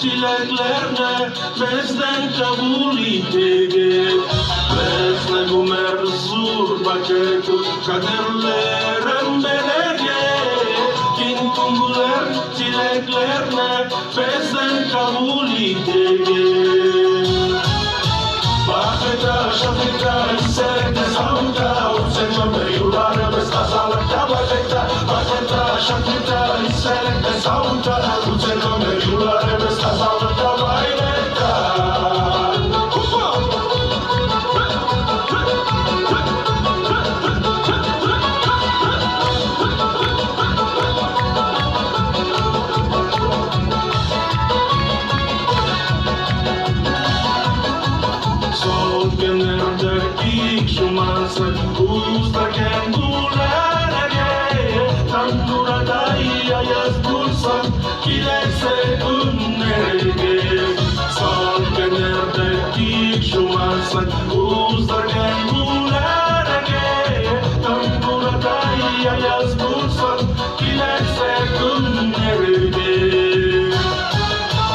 çileklerine bezden kabul itege. Bezle gumer zur baketu kaderlerem belege. Kintunguler çileklerine bezden kabul itege. Baketa şafika isete savda Uçenme meyulara besta salakta baketa Baketa şafika isete savda Uçenme meyulara besta salakta baketa Gusta kendulere Tandura dayıya yaz bulsam Kilese günlerge Sal generde dik şumarsak Gusta kendulere